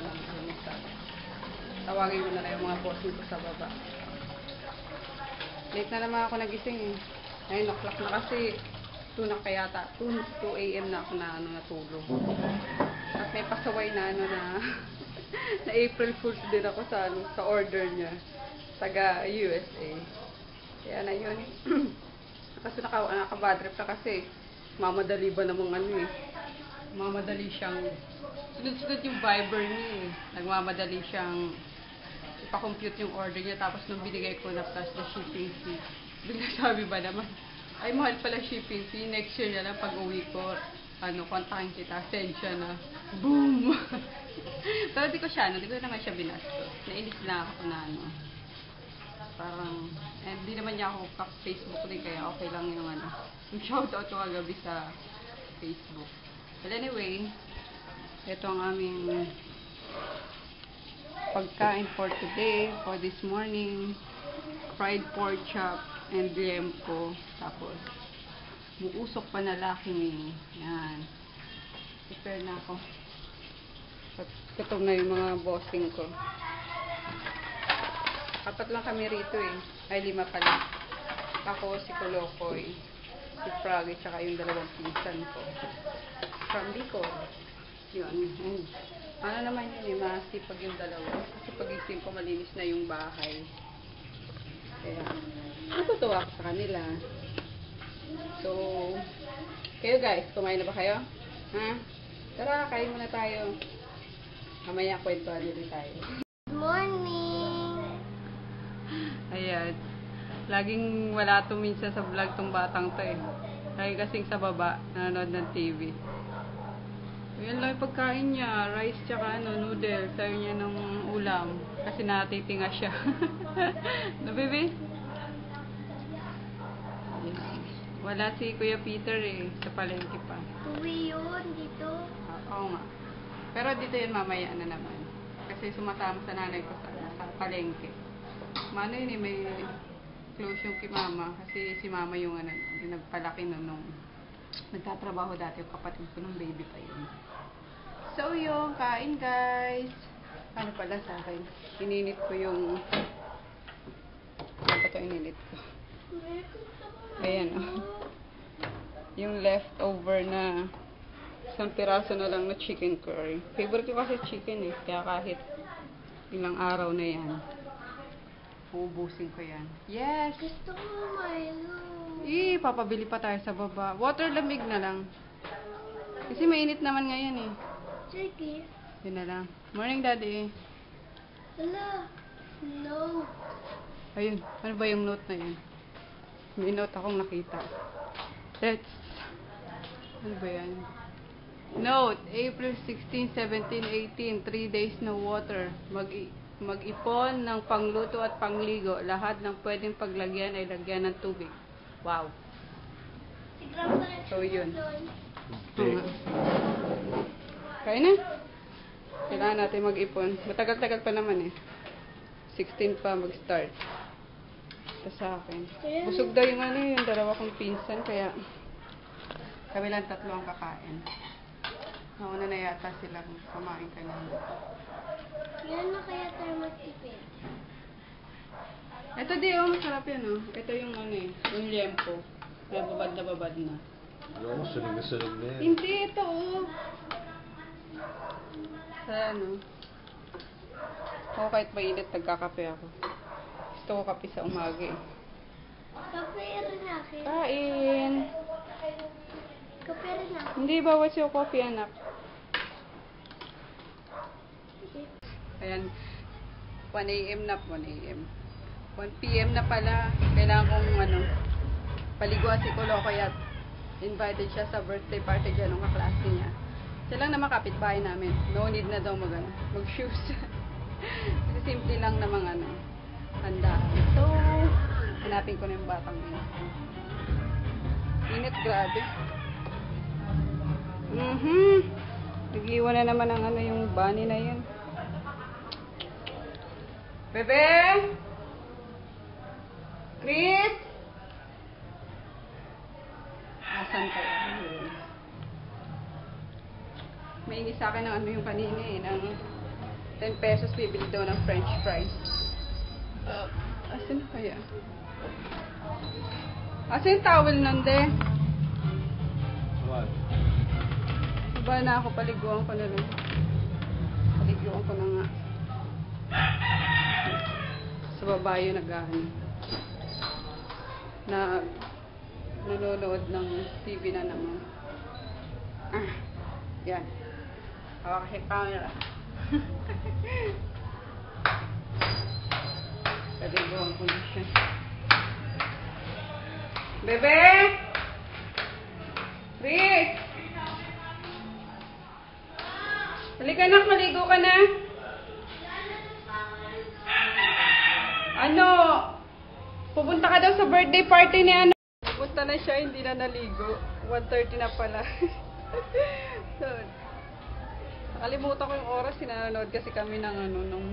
ng almusal. Tawagin ko na lang yung mga bossing ko sa baba. Late na naman ako nagising eh. 9 o'clock na kasi 2 na kaya 2 a.m. na ako na natulog. At may pasaway na na April Fool's din ako sa order niya. Taga USA. Kaya na yun. Kasi nakabad trip na kasi mamadali ba namang mamadali siyang sunod-sunod yung Viber niya eh. Nagmamadali siyang ipa-compute yung order niya, tapos nung binigay ko na plus the shipping fee, bigla sabi ba naman, ay mahal pala shipping fee, next year na lang pag uwi ko, kontakin kita, send siya na, boom! Pero di ko naman siya binastos. Nainis na ako na parang, hindi naman niya ako Facebook din, kaya okay lang yung yung shoutout ko kagabi sa Facebook. But anyway, ito ang aming pagkain for today, for this morning. Fried pork chop and liempo. Tapos, muusok pa na laki. Yan. Prepare na ako. Gutom na yung mga bossing ko. 4 lang kami rito eh. Ay, 5 pala. Ako, si Kolokoy, si Froggy, tsaka yung 2 pinsan ko. From Bicol. Yun. Naman yun masipag yung 2. Kasi pag-isip ko, malinis na yung bahay. Kaya, natutuwa ako sa kanila. So, kayo guys, kumain na ba kayo? Ha? Tara, kain muna tayo. Mamaya kwentuhan ulit tayo. Good morning! Ayan. Laging wala to minsan sa vlog tong batang to eh. Lagi kasing sa baba, nanonood ng TV. Yan lang yung pagkain niya. Rice tsaka noodles. Sayo niya ng ulam. Kasi natitinga siya. No, baby? Wala si Kuya Peter eh. Sa palengke pa. Uwi yun dito. Oo nga. Pero dito yun mamaya na naman. Kasi sumasama sa nanay ko sa palengke. Mano yun eh, may close yung kay mama. Kasi si mama yung yung nagpalaki nung nagtatrabaho dati yung kapatid ko ng baby pa yun. So yung kain guys. Ano pala sa akin? Ininit ko yung ano ito ininit ko? Ayan o. Yung leftover na isang piraso na lang na chicken curry. Favorite ko kasi chicken eh. Kaya kahit ilang araw na yan, uubusin ko yan. Yes! Gusto ko Milo. Papabili pa tayo sa baba. Water lamig na lang. Kasi mainit naman ngayon eh. Sige. Yun na lang. Morning, Daddy. Hala. No. Ayun. Ano ba yung note na yun? May note akong nakita. Let's... Ano ba yan? Note. April 16, 17, 18. 3 days no water. Mag-ipon ng pangluto at pangligo. Lahat ng pwedeng paglagyan ay lagyan ng tubig. Wow. So, yun. Kaya na. Kailangan natin mag-ipon. Matagal-tagal pa naman eh. 16 pa mag-start. Ito sa akin. Busog daw yung yung 2 kong pinsan. Kaya kami lang 3 ang kakain. Nauna na yata silang kumain kanina. Yan na kaya tayo magtipid. Ito di masarap yan Ito yung yung liempo. Babad na. Oo, sunog na yan. Hindi, ito Sa ako kahit mainit, nagkakape ako. Gusto ko kape sa umaga eh. Kape rin akin. Kain! Kape rin akin. Hindi, bawas yung coffee, anak. Ayan, 1 a.m. na, 1 a.m. 1 p.m. na pala. Kailangan kong paliguan si Kolo, kaya invited siya sa birthday party dyan ng kaklase niya. Siya lang naman kapitbahay namin. No need na daw mag-shoes. Kasi simple lang namang handa. So, hanapin ko na yung batang yun. Init, grabe. Nag-iwan na naman ang yung bunny na yun. Bebe! Chris! Asan kaya? May hindi sa akin ng yung kanina eh. 10 pesos bibili daw ng french fries. Asan na kaya? Asan yung towel nande? What? Diba na ako, paliguan ko na lang. Paliguan ko na nga. Sa babae yung na nanonood ng TV na naman. Yan. Hawak si camera. Paliguan ko na siya. Bebe! Chris! Halika na, maligo ka na. Ano? Pupunta ka daw sa birthday party ni ano? Pupunta na siya, hindi na naligo. 1:30 na pala. So, nakalimutan ko yung oras, sinanonood kasi kami ng ng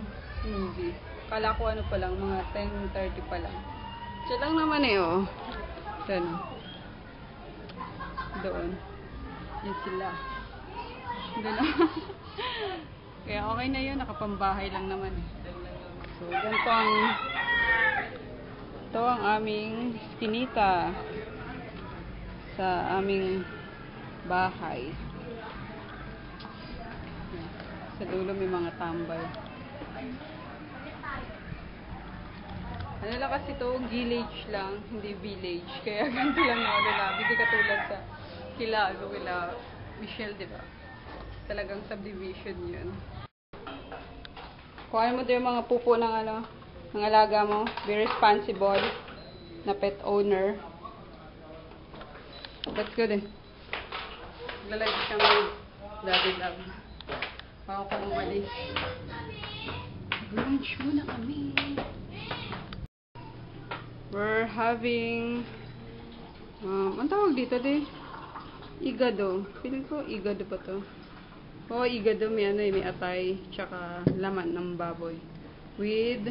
movie. Kala ko ano pa lang, mga 10:30 pa lang. Siya lang naman oh. Doon. Doon. Yan sila. Doon. Kaya okay na yun, nakapambahay lang naman. So, ganito ito ang aming skinita sa aming bahay. Sa dulo may mga tambay. Ano lang kasi ito, village lang, hindi village. Kaya ganito lang na hindi katulad sa kila Michelle, di ba? Talagang subdivision yun. Kuhain mo din yung mga pupo ng ng alaga mo. Be responsible na pet owner. That's good eh. Lalagay siyang daddy love. Baka ko umalis. Lunch muna kami. We're having ang tawag dito igado. Feeling ko igado ba to? Oo, igado may may atay tsaka laman ng baboy with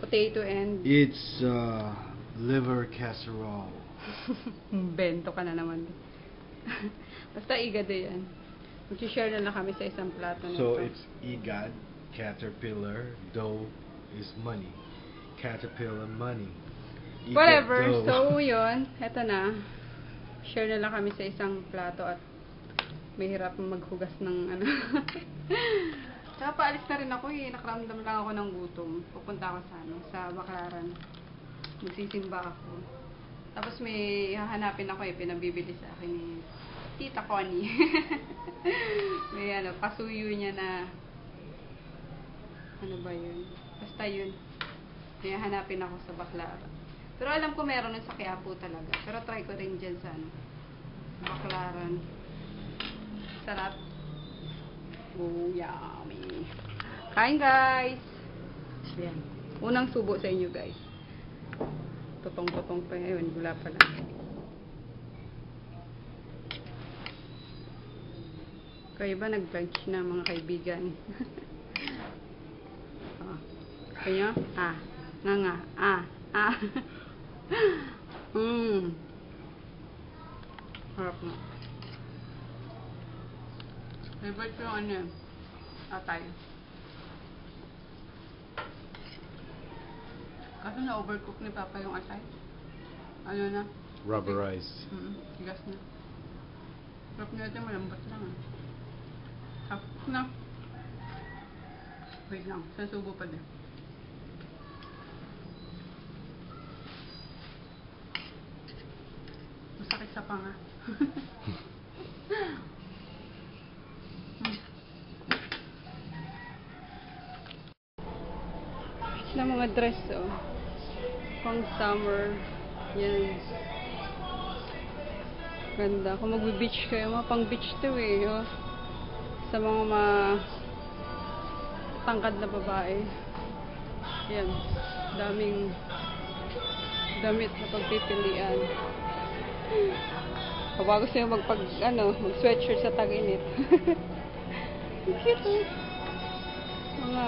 potato and It's liver casserole. bento ka na naman. Basta igado yan. Mag-share na lang kami sa isang plato na So ito. it's igad, caterpillar, dough is money. Caterpillar money. Igad Whatever. dough. So, yun. Eto na. Share na lang kami sa isang plato at mahirap maghugas ng Tsaka paalis na rin ako Nakaramdam lang ako ng gutom. Pupunta ako sa Baclaran. Magsisimba ako. Tapos may hahanapin ako pinabibili sa akin ni Tita Connie. May pasuyo niya na ano ba yun? Basta yun. May hahanapin ako sa Baclaran. Pero alam ko meron nun sa Quiapo talaga. Pero try ko rin dyan sa Baclaran. Sarap. Oh, yummy. Kain guys! Ayan. Unang subo sa inyo guys. Tutong-tutong pa yun. Gula pa lang. Kayo ba nag-lunch na mga kaibigan? Kaya? Nga. Harap na. Favorite ko yung atay. Kaso na-overcook ni Papa yung atay. Ano na? Rubberized. Tigas na. Sarap na ito, malambot lang Tapos na. Wait lang, sasubo pa din. Masakit sa panga. Na mga dress pang summer yan, ganda. Kung magbe-beach kayo, pang beach to sa mga tangkad na babae yan, daming damit na pagpipilian. Kapag gusto nyo mag-sweatshirt sa tag-init. Cute mga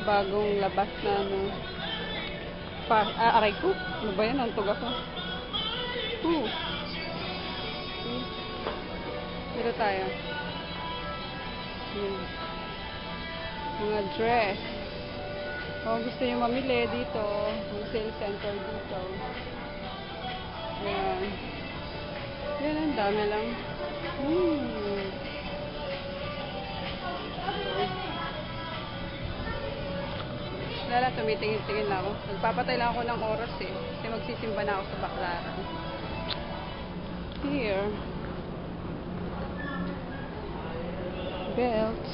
bagong labas na aray ko. Ano ba yan? Antog ako. Dito tayo. Yun. Mga dress. Kung gusto nyo mamili dito, yung sale center dito. Ayan. Yan, ang dami lang. Lala, tumitingin-tingin lang ako. Nagpapatay lang ako ng oras eh. Kasi magsisimba na ako sa Baclaran. Here. Belts.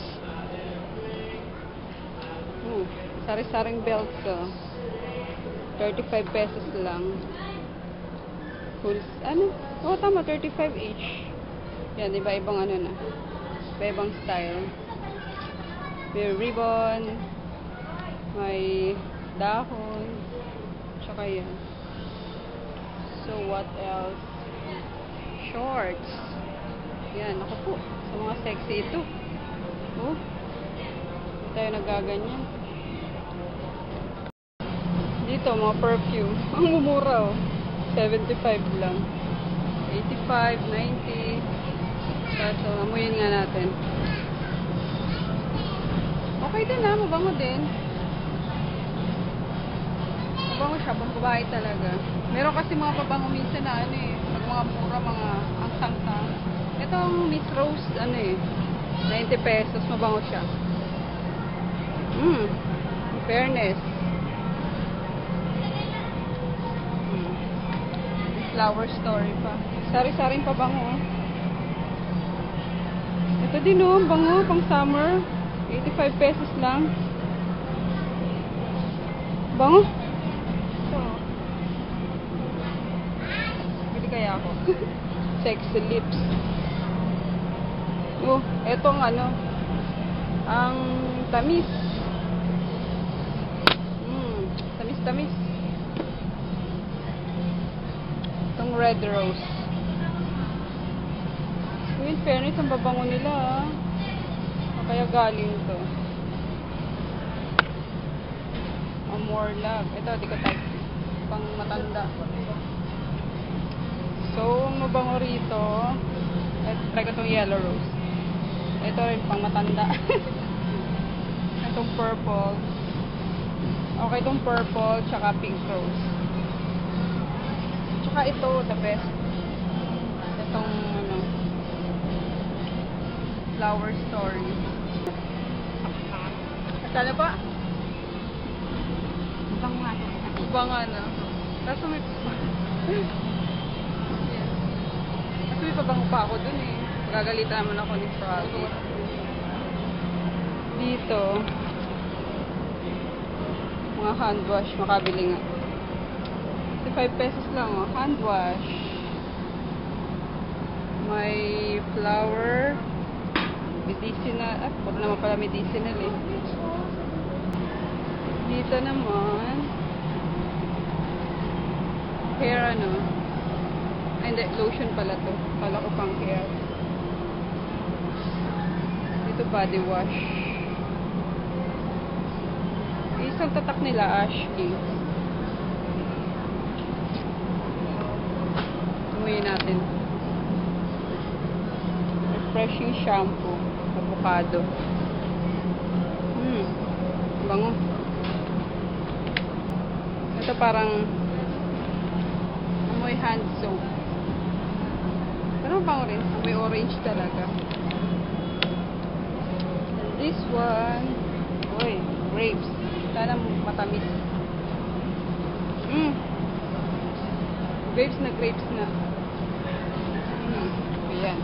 Sari-saring belts. 35 pesos lang. Full, ano? Oh, tama, 35 each. Yan, iba-ibang ano na. Iba-ibang style. May ribbon. May dahon. Tsaka yan. So, what else? Shorts. Yan, ako po. Sa mga sexy ito. Oh. Hindi tayo nagaganyan. Dito, mga perfume. Ang mumura, oh. 75 lang. 85, 90. So, amuyin nga natin. Okay din ha, mabango din. Mabango siya, pambabae talaga. Meron kasi mga pabango minsan na ano eh, pag mga mura, mga ang sang-sang. Ito ang Miss Rose, ano eh, 90 pesos, mabango siya. Fairness. Flower Story pa. Sari-saring pabango. Ito din oh, bango, pang summer. 85 pesos lang. Bango. Ito. Bili kaya ako. Sexy lips. Oh, etong ano, ang tamis. Tamis. Itong red rose. In fairness, ang babango nila ah. O kaya galing to. More love. Ito, di ko type. Pang matanda. So, ang mabango rito, try ko itong yellow rose. Ito rin, pang matanda. Itong purple. Okay, itong purple, tsaka pink rose. Tsaka ito, the best. Itong, ano, Flower Story. Kala pa? Ibang nga. Ibang nga na. Kaso may... Yes. Kaso may pabango pa ako dun eh. Magagalitan naman ako ni Froggy. Dito. Mga hand wash. Makabili nga. 5 pesos lang oh. Hand wash. May flower. Medicinal. Puro naman pala medicinal eh. Dito naman. Hair ano. Ay, hindi. Lotion pala to. Kala ko pang hair. Dito body wash. Isang tatak nila, Ashley. Tumuyin natin. Refreshing shampoo. Avocado. Bango. Ito parang amoy hand soap. Pero bango rin. Amoy orange talaga. And this one, uy, grapes. Sana matamis. Grapes na. Ayan.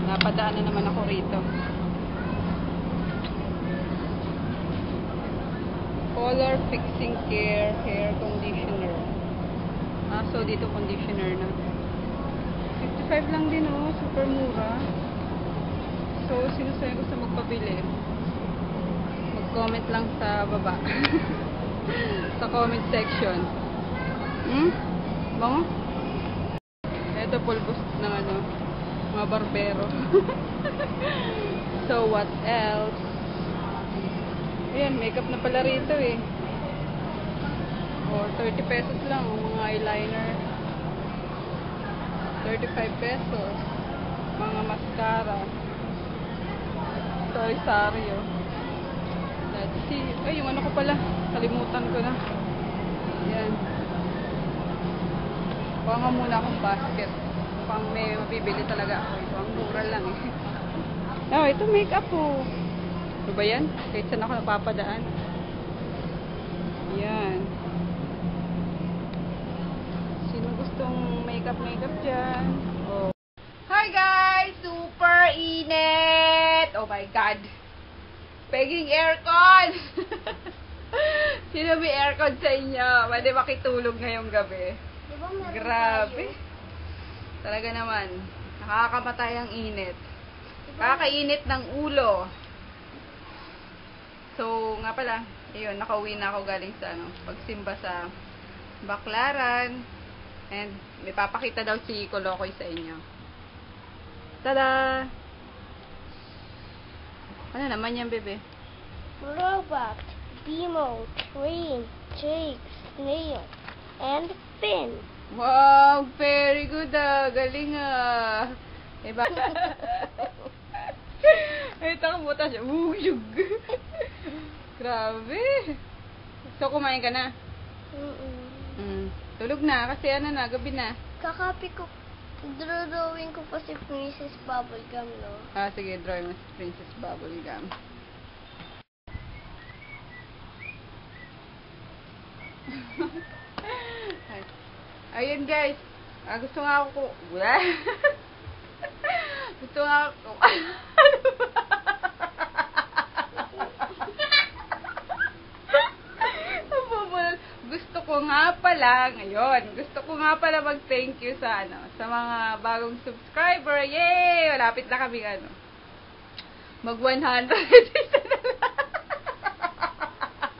Napadaan na naman ako rito. Color Fixing Care Hair Conditioner. So dito conditioner na. 55 lang din oh. Super mura. So, sino sa'yo gusto magpabili? Mag-comment lang sa baba. Sa comment section. Bango? Ito pulbos ng ano, mga barbero. So, what else? Ayan, makeup na pala rito eh. Or 30 pesos lang, mga eyeliner. 35 pesos. Mga mascara. So, Sorry, oh. Let's see. Ay, yung ano ko pala. Kalimutan ko na. Yan. Kuha nga muna akong basket. Pang may mabibili talaga ako. Ito, ang mura lang eh. Oh, ito makeup po. Ano ba yan? Kahit saan ako napapadaan. Yan. Sino gustong makeup dyan? Oh. Hi guys! Super init! Oh my God! Peging aircon! Sino may aircon sa inyo? Pwede makitulog ngayong gabi. Di ba meron Grabe. tayo? Talaga naman. Nakakamatay ang init. Di ba- Kakainit ng ulo. So, nga pala, ayun, nakauwi na ako galing sa pagsimba sa Baclaran. And may papakita daw si Kolokoy sa inyo. Tada! Ano naman yan, bebe? Robot, Bimo, Train, Jake, Snail, and Finn. Wow! Very good ah! Galing ah! Diba? Ay, takabuta siya. Wuyug! Grabe! So, kumain ka na? Tulog na kasi gabi na. Kakapi ko, drawing ko pa si Princess Bubblegum, no? Ah, sige, drawing mo si Princess Bubblegum. Ayun guys. Gusto nga ako gusto nga ako gusto ko nga pala mag-thank you sa sa mga bagong subscriber. Yay! Malapit na kami mag 100.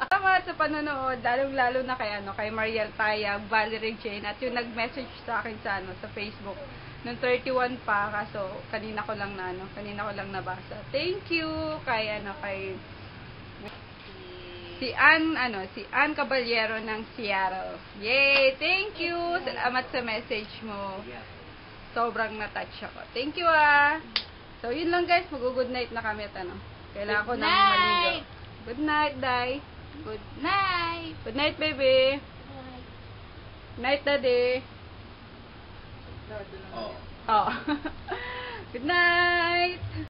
Salamat sa panonood, lalong-lalo na kay Mariel Tayag, Valerie Jane, at yung nag-message sa akin sa Facebook. Nung 31 pa, kaso kanina ko lang nabasa. Thank you kay si Ann Caballero ng Seattle. Yay! Thank you! Salamat sa message mo. Sobrang na-touch ako. Thank you ah! So, yun lang guys. Mag-good night na kami at kailangan ko nang maligo. Good night, Day. Good night. Good night, baby. Night, Daddy. Oh. Good night.